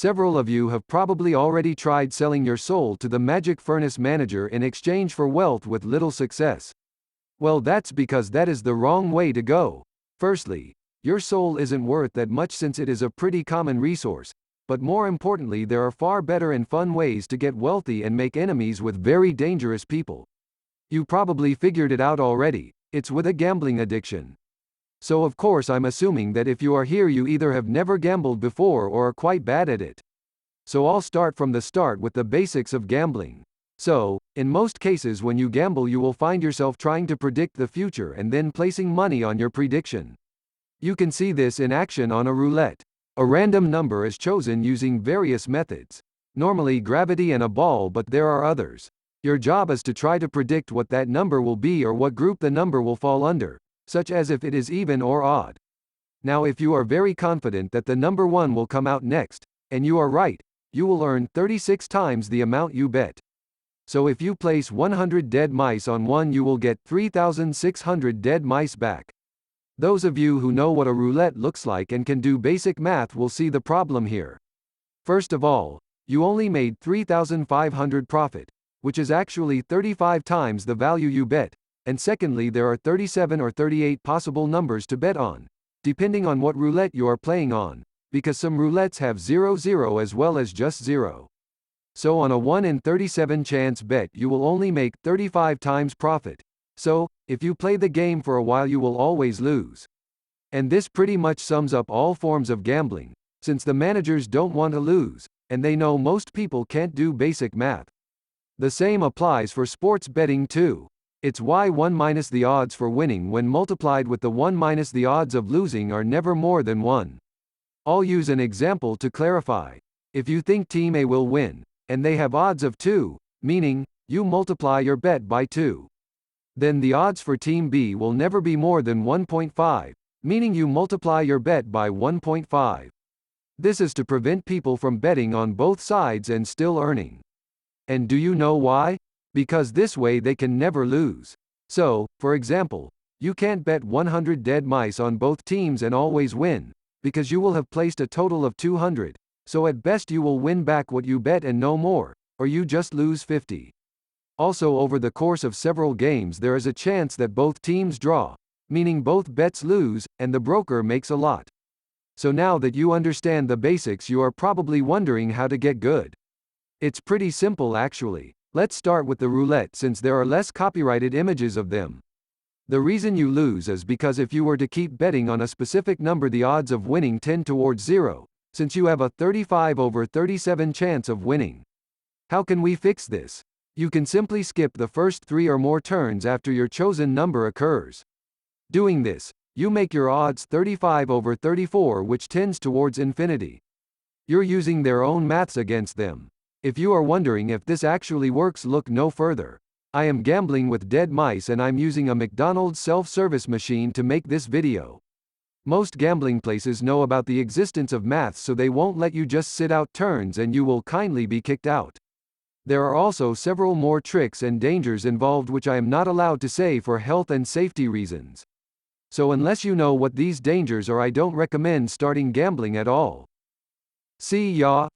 Several of you have probably already tried selling your soul to the Magic Furnace manager in exchange for wealth with little success. Well, that's because that is the wrong way to go. Firstly, your soul isn't worth that much since it is a pretty common resource, but more importantly, there are far better and fun ways to get wealthy and make enemies with very dangerous people. You probably figured it out already. It's with a gambling addiction. So of course I'm assuming that if you are here you either have never gambled before or are quite bad at it. So I'll start from the start with the basics of gambling. So, in most cases when you gamble you will find yourself trying to predict the future and then placing money on your prediction. You can see this in action on a roulette. A random number is chosen using various methods. Normally gravity and a ball, but there are others. Your job is to try to predict what that number will be or what group the number will fall under, such as if it is even or odd. Now if you are very confident that the number 1 will come out next, and you are right, you will earn 36 times the amount you bet. So if you place 100 dead mice on 1 you will get 3,600 dead mice back. Those of you who know what a roulette looks like and can do basic math will see the problem here. First of all, you only made 3,500 profit, which is actually 35 times the value you bet, and secondly there are 37 or 38 possible numbers to bet on, depending on what roulette you are playing on, because some roulettes have 0-0 as well as just 0. So on a 1 in 37 chance bet you will only make 35 times profit. So, if you play the game for a while you will always lose. And this pretty much sums up all forms of gambling, since the managers don't want to lose, and they know most people can't do basic math. The same applies for sports betting too. It's why 1 minus the odds for winning when multiplied with the 1 minus the odds of losing are never more than 1. I'll use an example to clarify. If you think Team A will win, and they have odds of 2, meaning, you multiply your bet by 2. Then the odds for Team B will never be more than 1.5, meaning you multiply your bet by 1.5. This is to prevent people from betting on both sides and still earning. And do you know why? Because this way they can never lose. So, for example, you can't bet 100 dead mice on both teams and always win, because you will have placed a total of 200, so at best you will win back what you bet and no more, or you just lose 50. Also over the course of several games there is a chance that both teams draw, meaning both bets lose, and the broker makes a lot. So now that you understand the basics you are probably wondering how to get good. It's pretty simple actually. Let's start with the roulette since there are less copyrighted images of them. The reason you lose is because if you were to keep betting on a specific number the odds of winning tend towards 0, since you have a 35/37 chance of winning. How can we fix this? You can simply skip the first 3 or more turns after your chosen number occurs. Doing this, you make your odds 35/34 which tends towards infinity. You're using their own maths against them. If you are wondering if this actually works, look no further. I am gambling with dead mice and I'm using a McDonald's self-service machine to make this video. Most gambling places know about the existence of maths so they won't let you just sit out turns and you will kindly be kicked out. There are also several more tricks and dangers involved which I am not allowed to say for health and safety reasons. So unless you know what these dangers are I don't recommend starting gambling at all. See ya!